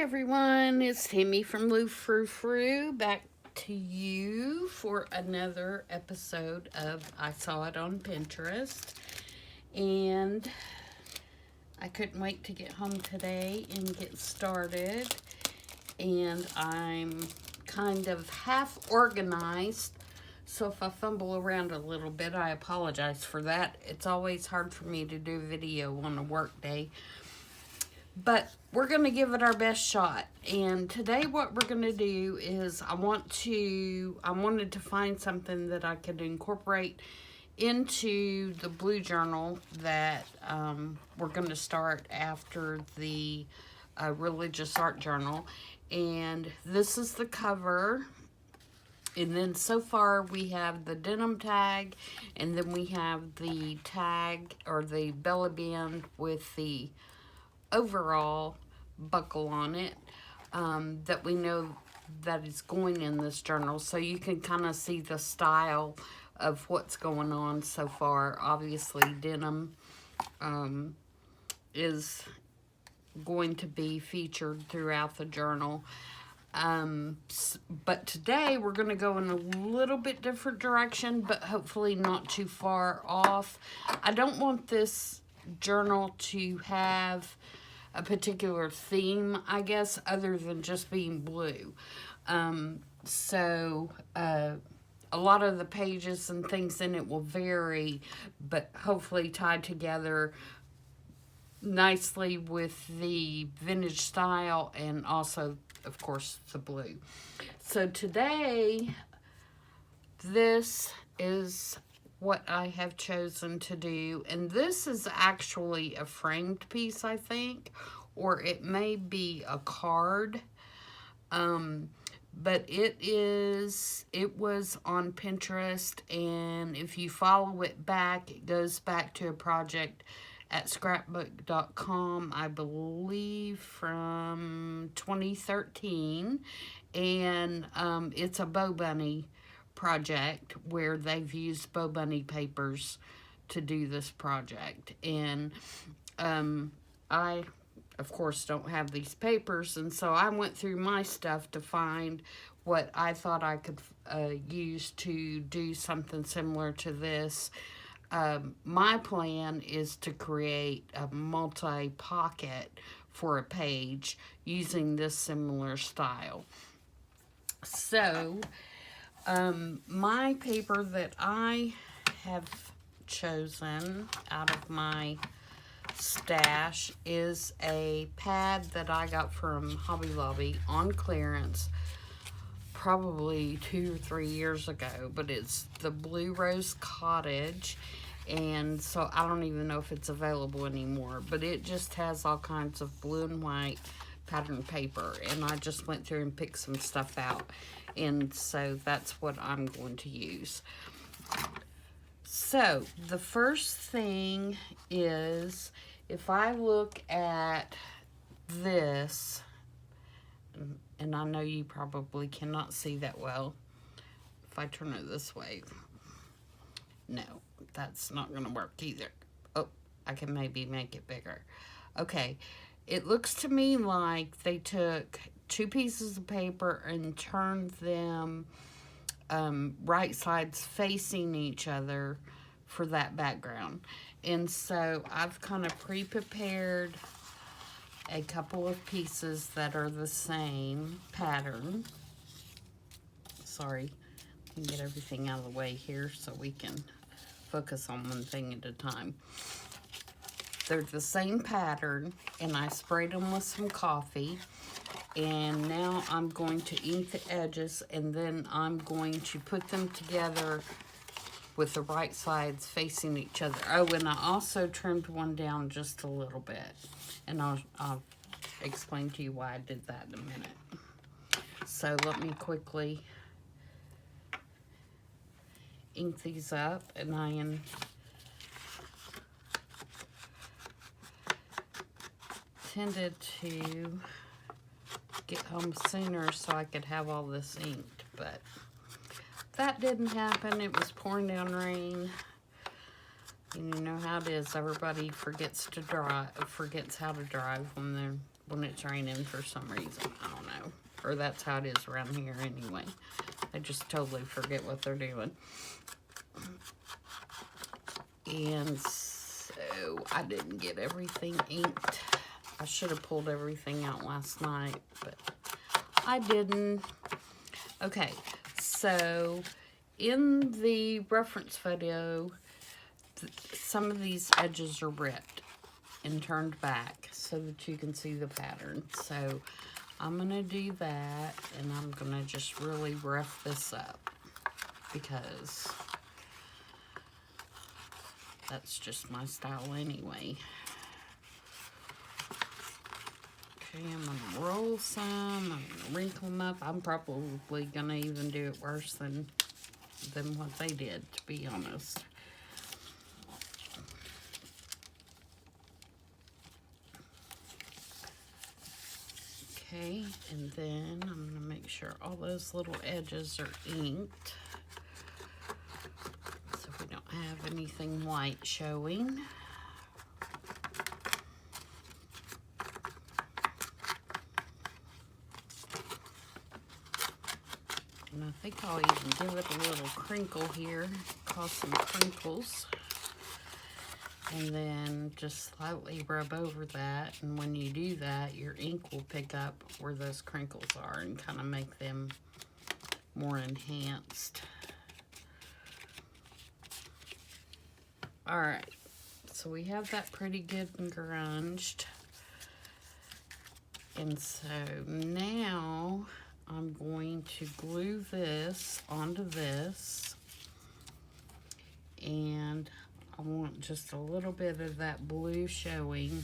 everyone, it's Tammy from Frou-frou back to you for another episode of I Saw It on Pinterest. And I couldn't wait to get home today and get started. And I'm kind of half organized, so if I fumble around a little bit, I apologize for that. It's always hard for me to do video on a work day. But we're going to give it our best shot. And today what we're going to do is I wanted to find something that I could incorporate into the blue journal that we're going to start after the religious art journal. And this is the cover. And then so far we have the denim tag, and then we have the tag or the belly band with the overall buckle on it that we know that is going in this journal, so you can kind of see the style of what's going on so far. Obviously denim is going to be featured throughout the journal, but today we're going to go in a little bit different direction, but hopefully not too far off. I don't want this journal to have a particular theme, I guess, other than just being blue. So a lot of the pages and things in it will vary, but hopefully tied together nicely with the vintage style and also, of course, the blue. So today, this is what I have chosen to do, and this is actually a framed piece, I think, or it may be a card, but it was on Pinterest, and if you follow it back, it goes back to a project at scrapbook.com, I believe from 2013, and it's a BoBunny project where they've used BoBunny papers to do this project. And I, of course, don't have these papers, and so I went through my stuff to find what I thought I could use to do something similar to this. My plan is to create a multi-pocket for a page using this similar style. So my paper that I have chosen out of my stash is a pad that I got from Hobby Lobby on clearance probably 2 or 3 years ago, but it's the Blue Rose Cottage, and so I don't even know if it's available anymore, but it just has all kinds of blue and white pattern paper, and I just went through and picked some stuff out, and so that's what I'm going to use. So the first thing is, if I look at this, and I know you probably cannot see that well if I turn it this way. No, that's not going to work either. Oh, I can maybe make it bigger. Okay, it looks to me like they took 2 pieces of paper and turned them right sides facing each other for that background. And so I've kind of pre-prepared a couple of pieces that are the same pattern. Sorry, let me get everything out of the way here so we can focus on one thing at a time. They're the same pattern, and I sprayed them with some coffee, and now I'm going to ink the edges, and then I'm going to put them together with the right sides facing each other. Oh, and I also trimmed one down just a little bit, and I'll explain to you why I did that in a minute. So let me quickly ink these up, and I intended to get home sooner so I could have all this inked, but that didn't happen. It was pouring down rain, and you know how it is. Everybody forgets how to drive when they're when it's raining for some reason. I don't know. Or that's how it is around here anyway. They just totally forget what they're doing. And so I didn't get everything inked. I should have pulled everything out last night, but I didn't. Okay, so in the reference photo, some of these edges are ripped and turned back so that you can see the pattern. So I'm going to do that, and I'm going to just really rough this up because that's just my style anyway. Okay, I'm going to roll some. I'm going to wrinkle them up. I'm probably going to even do it worse than what they did, to be honest. Okay, and then I'm going to make sure all those little edges are inked so we don't have anything white showing. And I think I'll even give it a little crinkle here, cause some crinkles. And then just slightly rub over that. And when you do that, your ink will pick up where those crinkles are and kind of make them more enhanced. All right, so we have that pretty good and grunged. And so now I'm going to glue this onto this, and I want just a little bit of that blue showing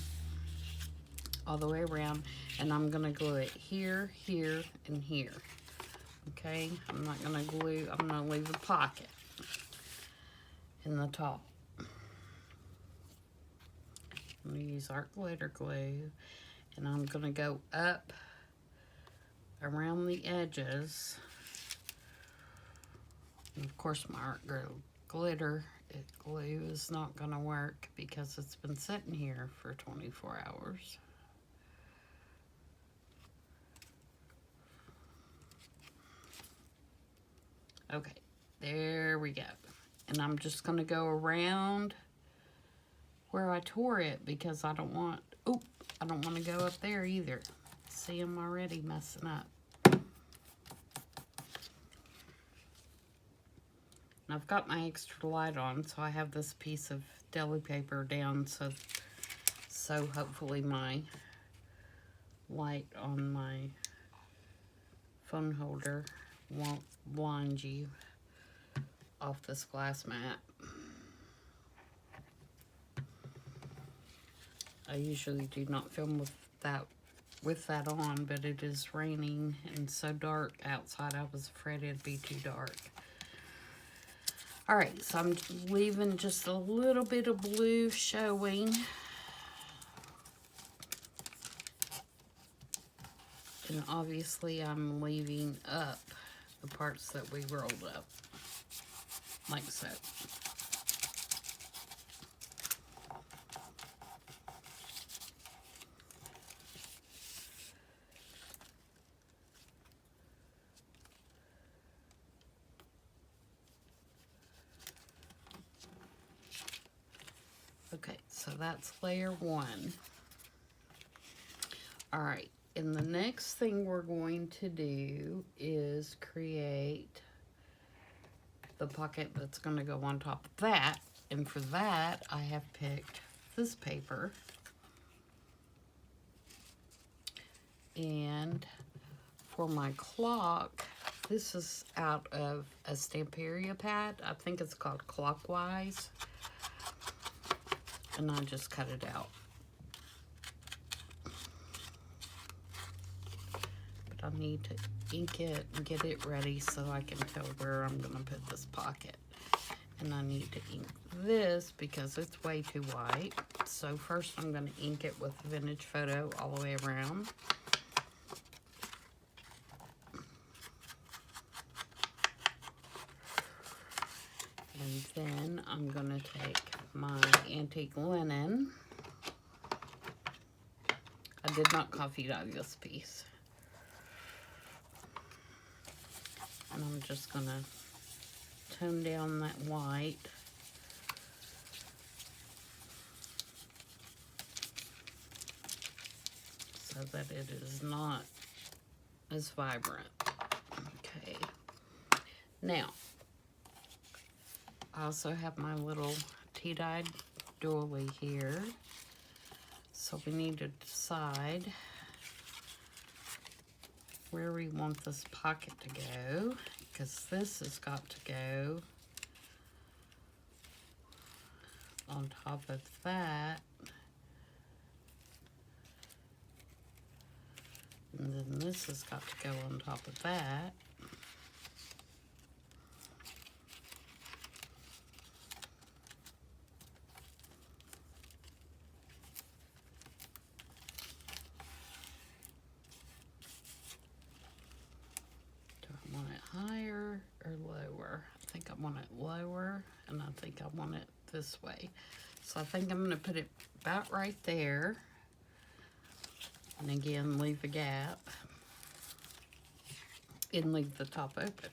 all the way around, and I'm gonna glue it here, here, and here. Okay, I'm not gonna glue, I'm gonna leave a pocket in the top. I'm gonna use our glitter glue, and I'm gonna go up around the edges. And of course, my art glitter glue is not gonna work because it's been sitting here for 24 hours. Okay, there we go. And I'm just gonna go around where I tore it because I don't want, I don't want to go up there either. See, I'm already messing up. And I've got my extra light on, so I have this piece of deli paper down so hopefully my light on my phone holder won't blind you off this glass mat. I usually do not film with that on, but it is raining and so dark outside, I was afraid it'd be too dark. All right, so I'm leaving just a little bit of blue showing. And obviously I'm leaving up the parts that we rolled up, like so. Okay, so that's layer one. All right, and the next thing we're going to do is create the pocket that's going to go on top of that. And for that, I have picked this paper. And for my clock, this is out of a Stamperia pad. I think it's called Clockwise. And I just cut it out. But I need to ink it and get it ready so I can tell where I'm going to put this pocket. And I need to ink this because it's way too white. So first I'm going to ink it with Vintage Photo all the way around. And then I'm going to take my antique linen. I did not coffee dye this piece. And I'm just going to tone down that white. So that it is not as vibrant. Okay. Now, I also have my little tea-dyed doily here. So we need to decide where we want this pocket to go, because this has got to go on top of that. And then this has got to go on top of that. Do I want it higher or lower? I think I want it lower, and I think I want it this way. So I think I'm going to put it about right there. And again, leave a gap. And leave the top open.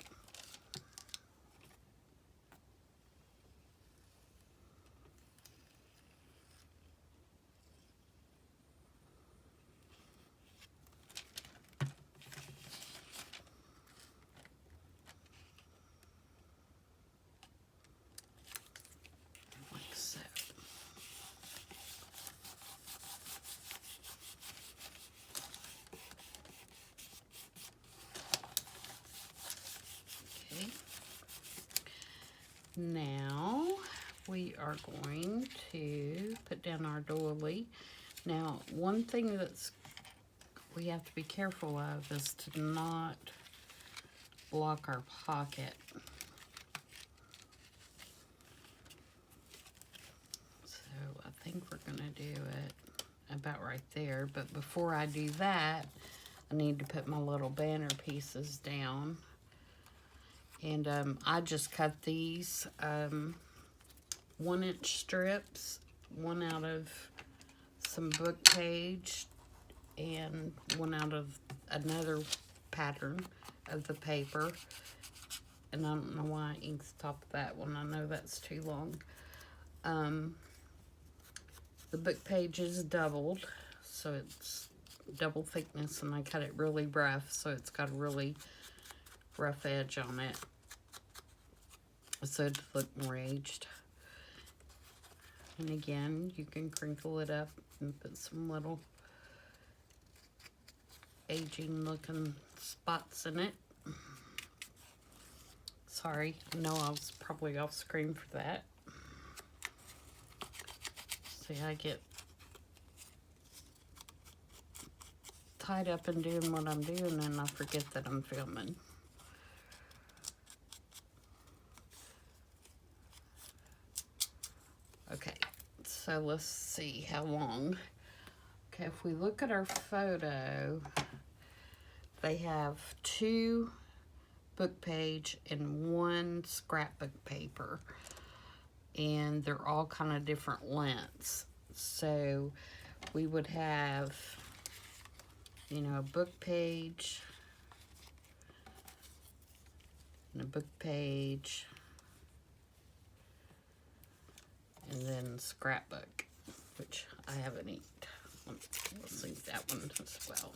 Like so. Okay. Now we are going to put down our doily. Now, one thing that's we have to be careful of is to not block our pocket. So I think we're gonna do it about right there. But before I do that, I need to put my little banner pieces down. And I just cut these 1-inch strips, one out of some book page and one out of another pattern of the paper. And I don't know why I inked the top of that one. I know that's too long. The book page is doubled, so it's double thickness, and I cut it really rough, so it's got a really rough edge on it, so to look more aged. And again, you can crinkle it up and put some little aging looking spots in it. Sorry, I know I was probably off screen for that. See, I get tied up in doing what I'm doing and I forget that I'm filming. Okay, so let's see how long. Okay, if we look at our photo, they have 2 book page and 1 scrapbook paper. And they're all kind of different lengths. So we would have, you know, a book page and a book page, and then scrapbook, which I haven't inked. Let's ink that one as well.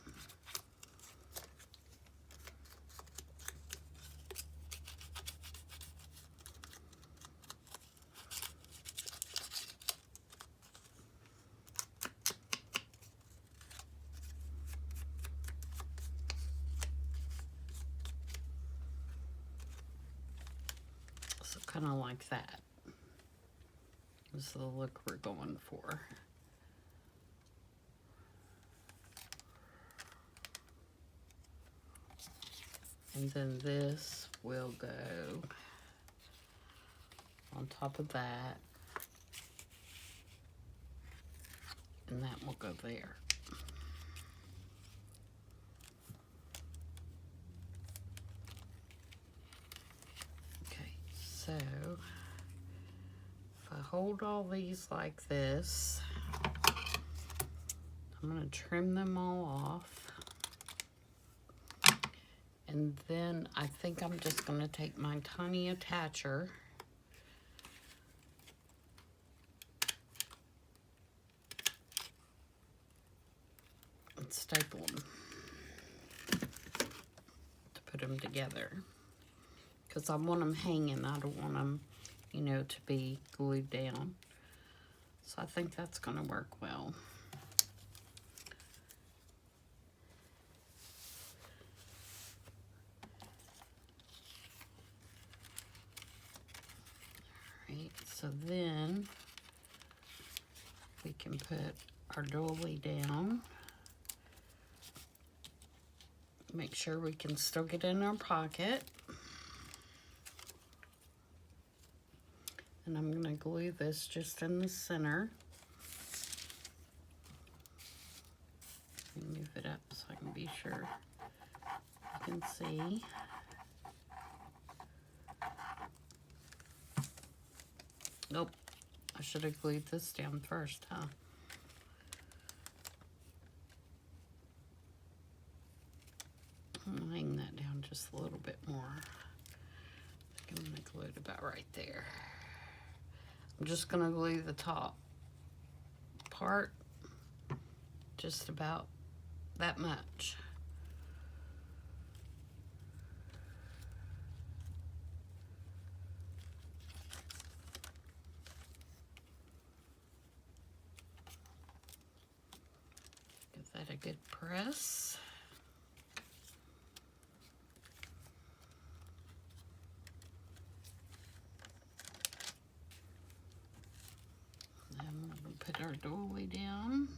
So kind of like that is the look we're going for. And then this will go on top of that, and that will go there. Okay, so if I hold all these like this, I'm I'm going to trim them all off. And then I think I'm just going to take my tiny attacher and staple them to put them together. Because I want them hanging. I don't want them, you know, to be glued down. So I think that's going to work well. Alright, so then we can put our doily down. Make sure we can still get in our pocket. And I'm going to glue this just in the center. Move it up so I can be sure you can see. Nope, I should have glued this down first, huh? I'll hang that down just a little bit more. I'm going to glue it about right there. I'm just going to glue the top part just about that much. Give that a good press. Then we'll put our doily down.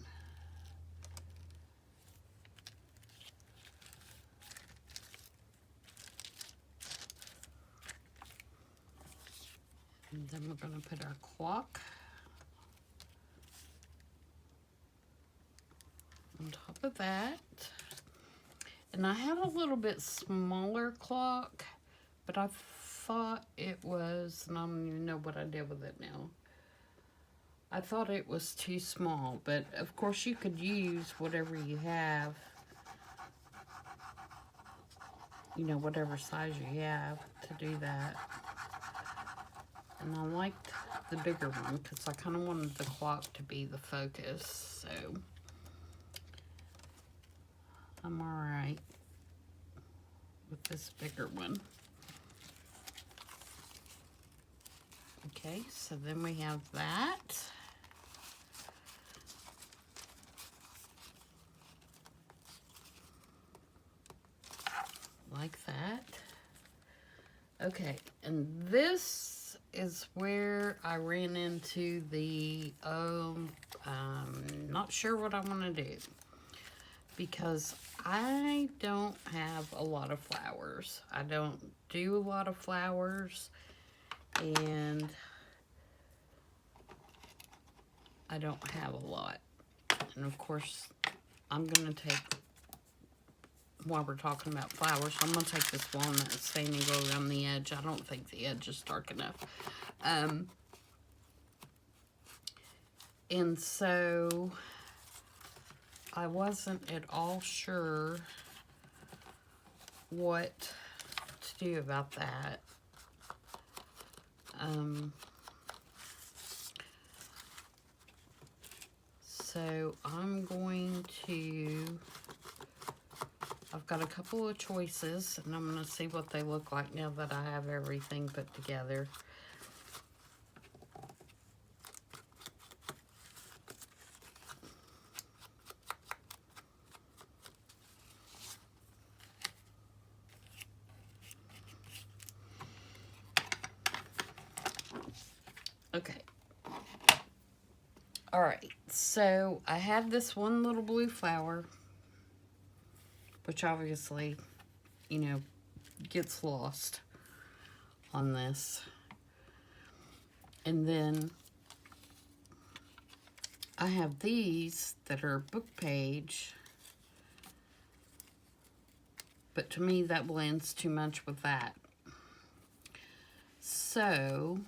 And then we're going to put our clock on top of that. And I had a little bit smaller clock, but I thought it was, and I don't even know what I did with it now. I thought it was too small, but of course you could use whatever you have, you know, whatever size you have to do that. And I liked the bigger one because I kind of wanted the clock to be the focus, so I'm alright with this bigger one. Okay, so then we have that. Like that. Okay, and this is where I ran into the, not sure what I want to do. Because I don't have a lot of flowers. I don't do a lot of flowers. And I don't have a lot. And of course, I'm going to take, while we're talking about flowers, I'm going to take this walnut stain and go around the edge. I don't think the edge is dark enough. And so I wasn't at all sure what to do about that. So I'm going to, I've got a couple of choices, and I'm going to see what they look like now that I have everything put together. Okay. All right, so I have this one little blue flower, which obviously, you know, gets lost on this. And then I have these that are book page, but to me that blends too much with that. So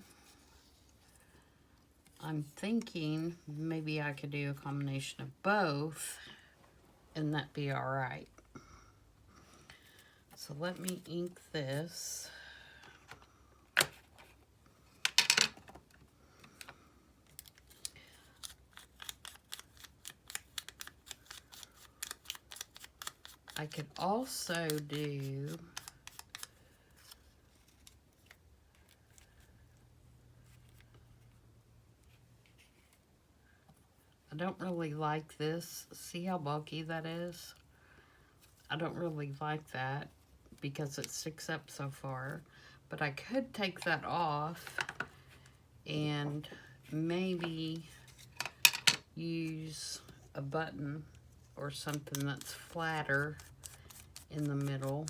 I'm thinking maybe I could do a combination of both and that'd be all right. So let me ink this. I could also do I don't really like this. See how bulky that is? I don't really like that because it sticks up so far. But I could take that off and maybe use a button or something that's flatter in the middle.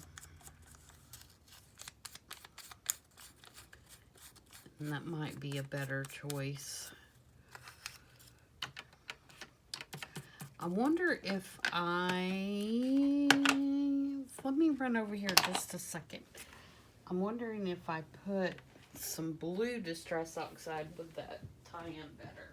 And that might be a better choice. I wonder if let me run over here just a second. I'm wondering if I put some blue Distress Oxide would that tie in better.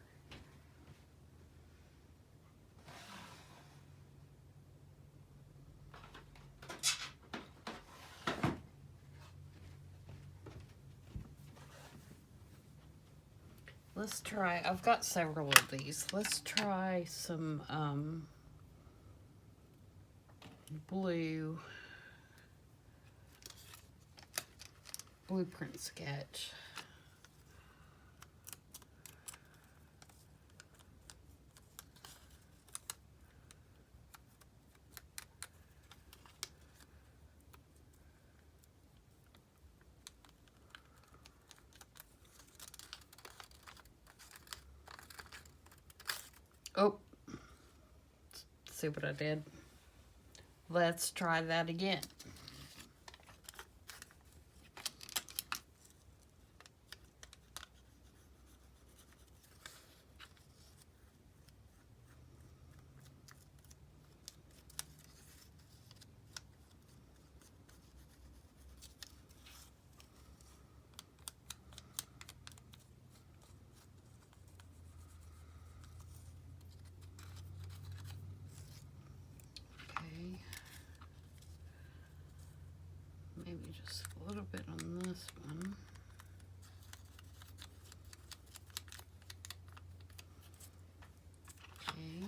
Let's try, I've got several of these. Let's try some blue blueprint sketch. Oh, see what I did? Let's try that again. Maybe just a little bit on this one. Okay.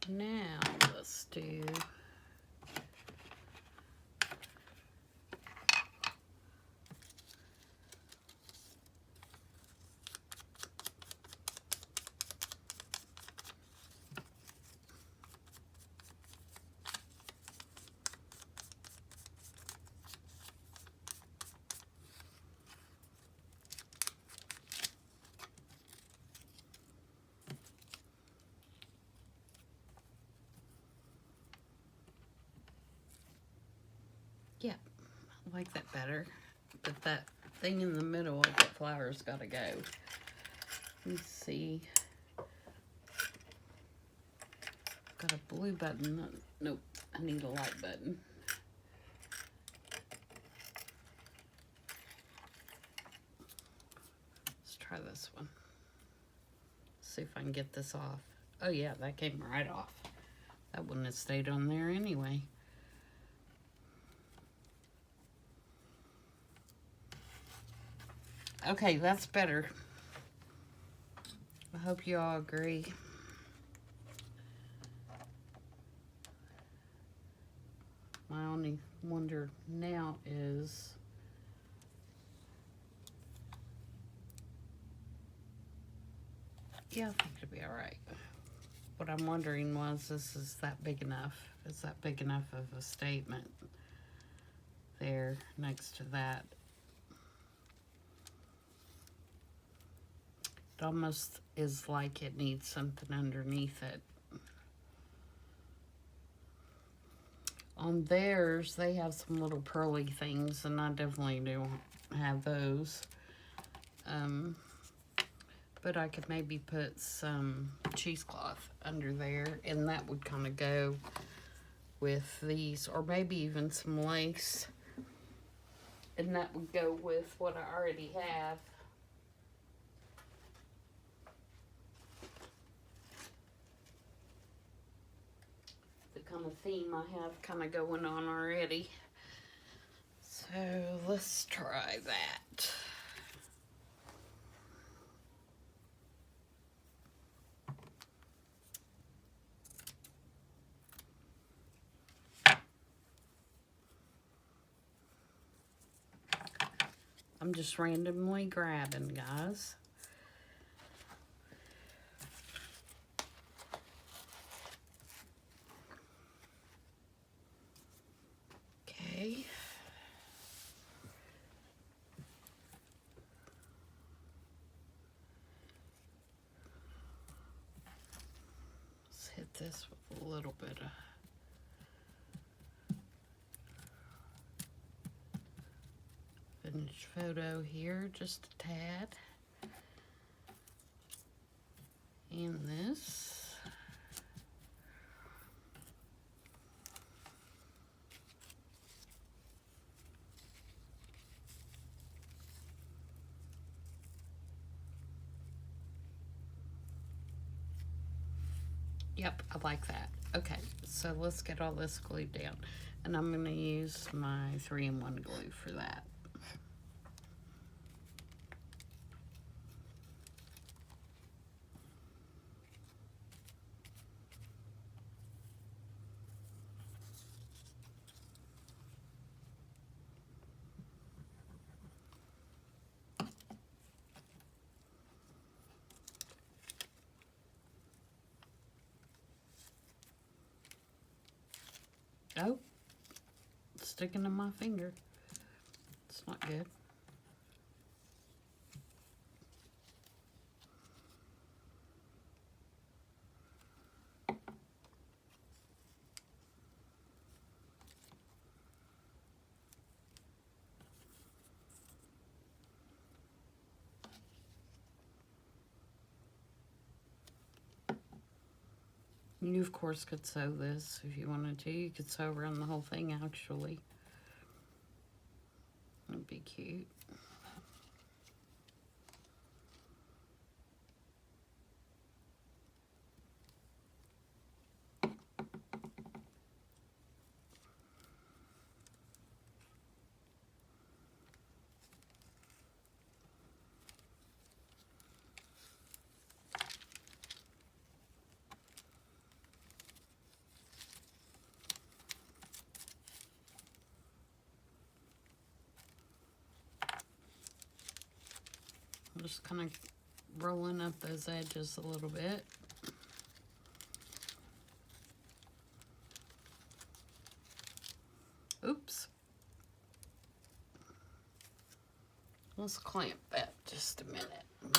Now let's do yeah, I like that better. But that thing in the middle of the flower's gotta go. Let's see. Got a blue button. Nope, I need a light button. Let's try this one. See if I can get this off. Oh yeah, that came right off. That wouldn't have stayed on there anyway. Okay, that's better. I hope you all agree. My only wonder now is yeah, I think it'll be all right. What I'm wondering was, is that big enough? Is that big enough of a statement there next to that? It almost is like it needs something underneath it. On theirs, they have some little pearly things, and I definitely don't have those. But I could maybe put some cheesecloth under there, and that would kind of go with these, or maybe even some lace, and that would go with what I already have. kind of theme I have kind of going on already. So let's try that. I'm just randomly grabbing, guys. Okay. Let's hit this with a little bit of vintage photo here, just a tad. And this. Yep, I like that. Okay, so let's get all this glued down. And I'm going to use my 3-in-1 glue for that. Oh, it's sticking to my finger. It's not good. You, of course, could sew this if you wanted to. You could sew around the whole thing, actually. That'd be cute. I'm just kind of rolling up those edges a little bit. Oops. Let's clamp that just a minute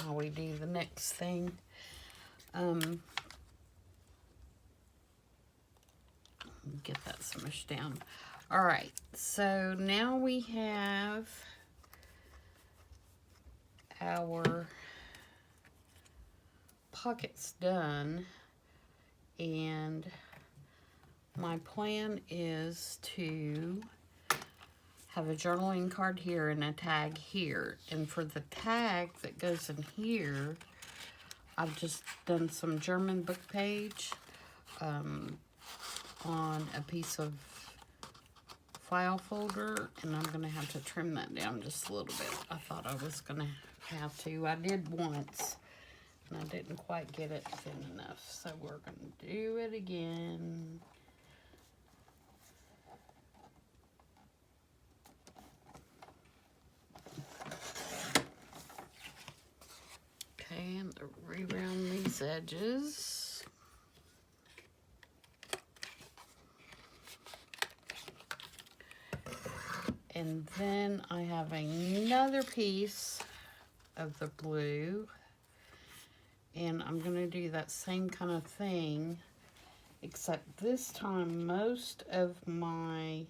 while we do the next thing. Get that smushed down. All right, so now we have our pockets done, and my plan is to have a journaling card here and a tag here. And for the tag that goes in here, I've just done some German book page on a piece of file folder, and I'm gonna have to trim that down just a little bit. I thought I was gonna have to. I did once, and I didn't quite get it thin enough, so we're gonna do it again. Okay, and re-round these edges. And then I have another piece of the blue, and I'm going to do that same kind of thing, except this time most of my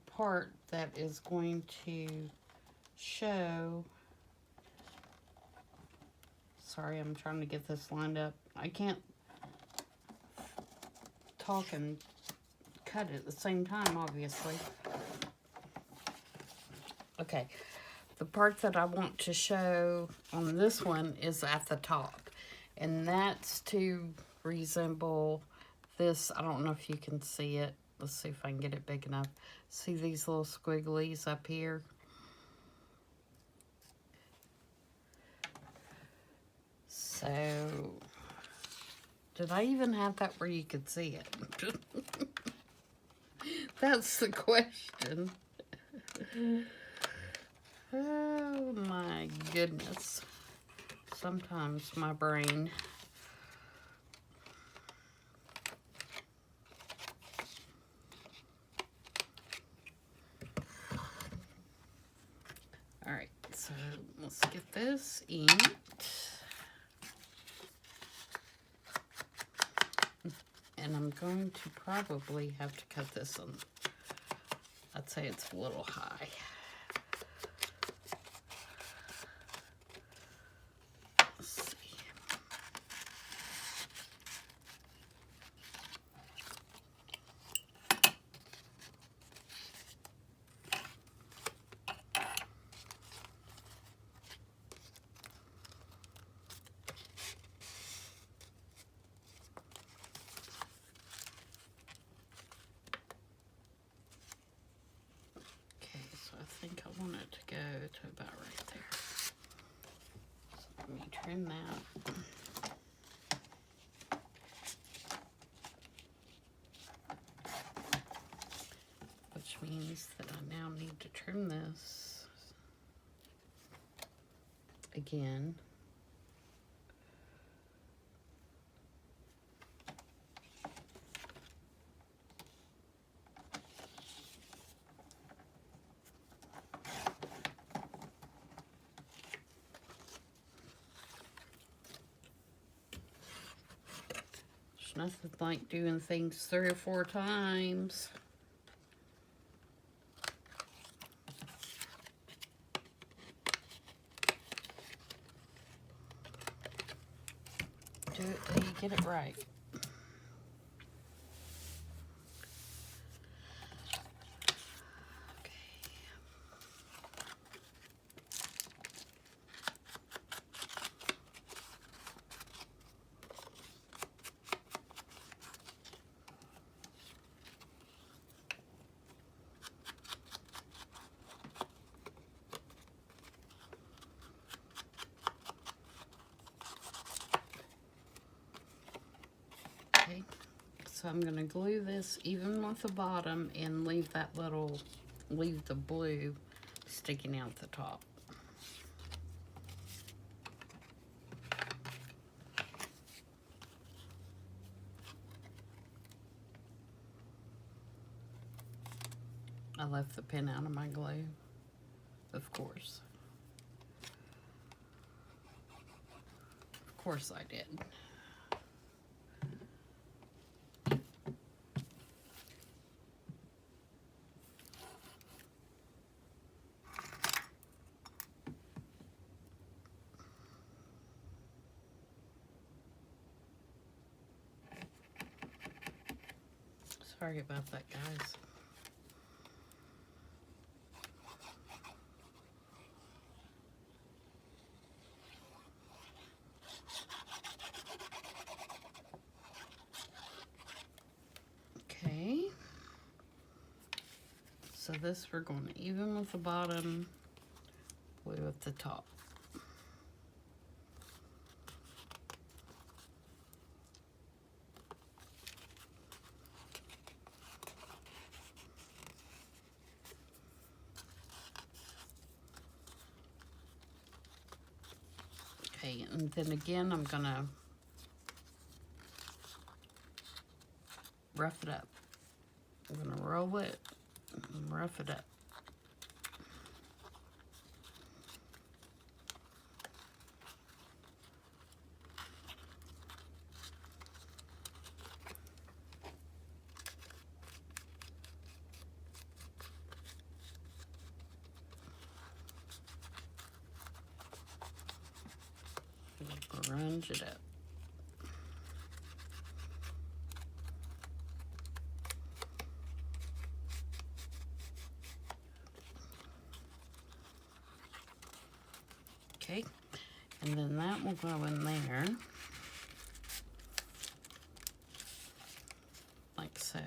part that is going to show, sorry, I'm trying to get this lined up. I can't talk and cut it at the same time, obviously. Okay, the part that I want to show on this one is at the top, And that's to resemble this. I don't know if you can see it. Let's see if I can get it big enough. See these little squigglies up here? So, did I even have that where you could see it? That's the question. Oh my goodness. Sometimes my brain. Alright, so let's get this inked. And I'm going to probably have to cut this on. I'd say it's a little high. Let's see. I think I want it to go to about right there. So let me trim that. Which means that I now need to trim this again. Nothing like doing things 3 or 4 times. Do it till you get it right. Okay, so I'm going to glue this even with the bottom and leave the blue sticking out the top. I left the pin out of my glue, of course. Of course I did. Sorry about that, guys. Okay. So this we're going to even with the bottom, blue at the top. Okay, and then again, I'm gonna rough it up. I'm gonna roll it and rough it up. Grunge it up. Okay, and then that will go in there. So,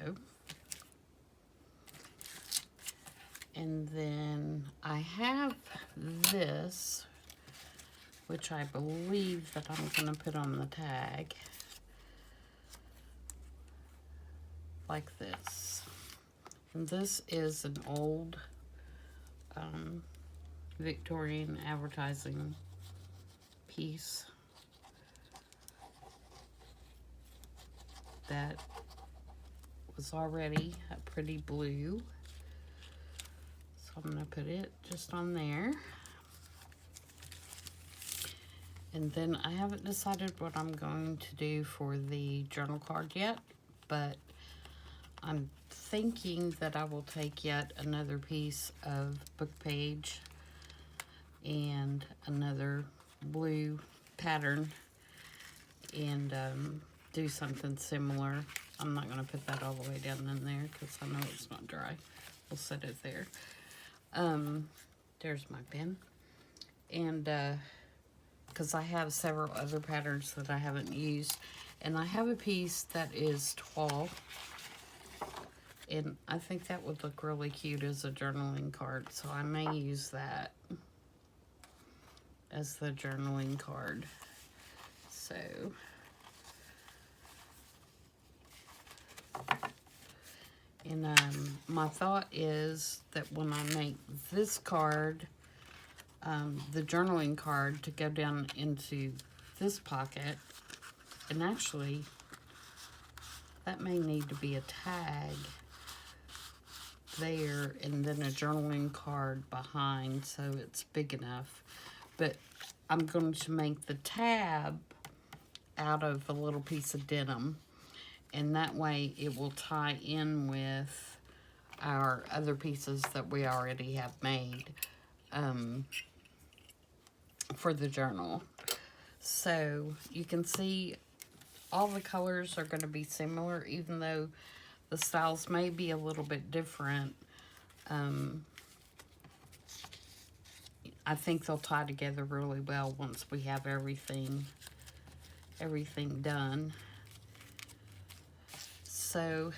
and then I have this, which I believe that I'm going to put on the tag, like this. And this is an old Victorian advertising piece that was already a pretty blue. So I'm going to put it just on there. And then I haven't decided what I'm going to do for the journal card yet, but I'm thinking that I will take yet another piece of book page and another blue pattern and do something similar. I'm not going to put that all the way down in there because I know it's not dry. We'll set it there. There's my pen. And because I have several other patterns that I haven't used. And I have a piece that is 12. And I think that would look really cute as a journaling card. So I may use that as the journaling card. So, and my thought is that when I make this card, the journaling card, to go down into this pocket, and actually that may need to be a tag there and then a journaling card behind so it's big enough. But I'm going to make the tab out of a little piece of denim, and that way it will tie in with our other pieces that we already have made for the journal. So you can see all the colors are going to be similar, even though the styles may be a little bit different. I think they'll tie together really well once we have everything done. So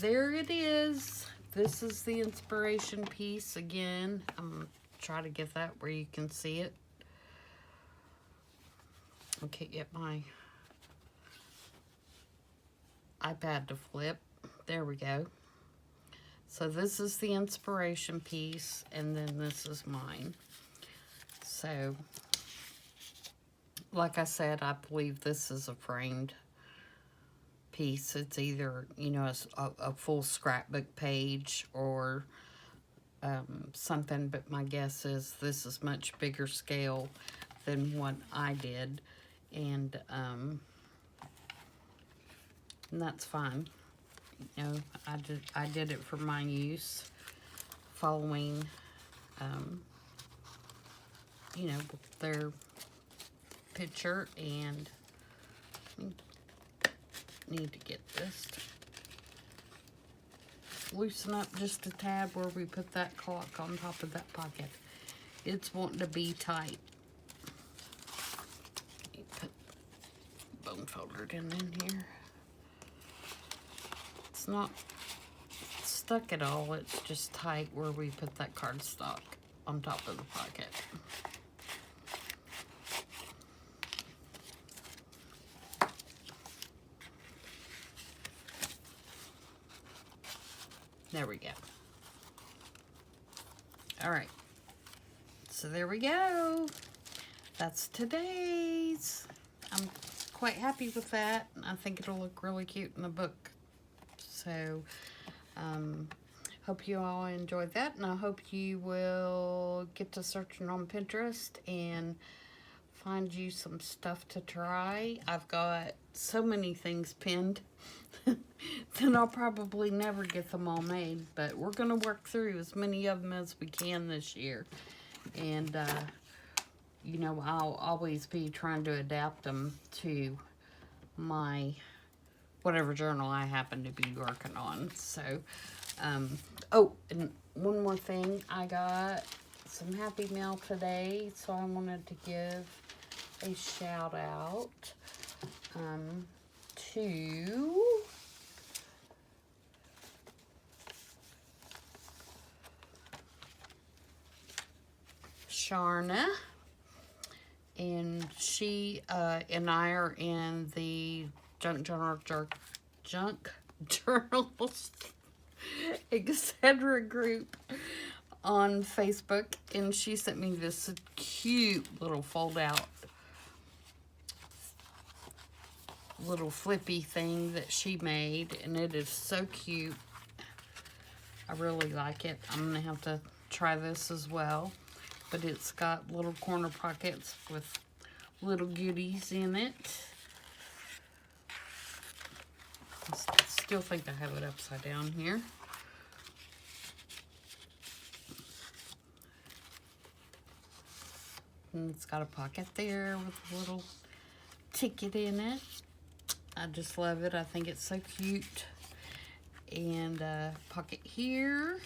there it is. This is the inspiration piece again. I'm going to try to get that where you can see it. I can't get my iPad to flip. There we go. So this is the inspiration piece, and then this is mine. So, like I said, I believe this is a framed piece. It's either, you know, a full scrapbook page or something, but my guess is this is much bigger scale than what I did, and that's fine. You know, I did it for my use, following, you know, their picture, and need to get this loosen up just a tad where we put that clock on top of that pocket. It's wanting to be tight. Put bone folder in here. It's not stuck at all, it's just tight where we put that cardstock on top of the pocket. There we go. All right. So there we go. That's today's. I'm quite happy with that. I think it'll look really cute in the book. So, hope you all enjoyed that, and I hope you will get to searching on Pinterest and find you some stuff to try. I've got so many things pinned then I'll probably never get them all made, but we're going to work through as many of them as we can this year. And, you know, I'll always be trying to adapt them to my whatever journal I happen to be working on. So, oh, and one more thing. I got some Happy Mail today, so I wanted to give a shout out to Sharna. And she and I are in the Junk Journals, etc. group on Facebook. And she sent me this cute little fold-out little flippy thing that she made. And it is so cute. I really like it. I'm going to have to try this as well. But it's got little corner pockets with little goodies in it. I still think I have it upside down here. And it's got a pocket there with a little ticket in it. I just love it. I think it's so cute. And a pocket here.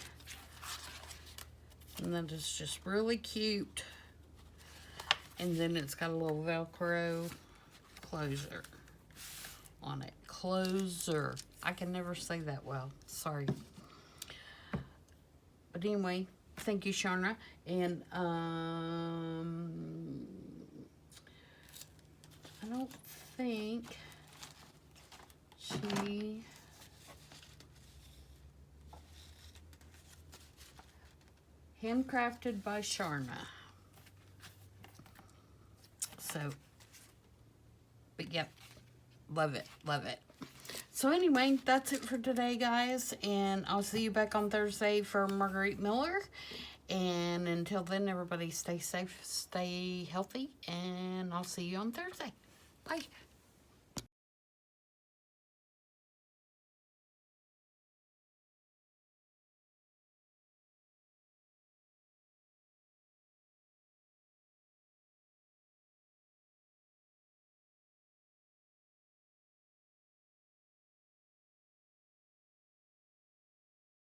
And then it's just really cute. And then it's got a little Velcro closure on it. Closer. I can never say that well. Sorry. But anyway, thank you, Sharna. And I don't think she... Handcrafted by Sharna. So, but yep, love it, love it. So anyway, that's it for today, guys. And I'll see you back on Thursday for Marguerite Miller. And until then, everybody stay safe, stay healthy, and I'll see you on Thursday. Bye.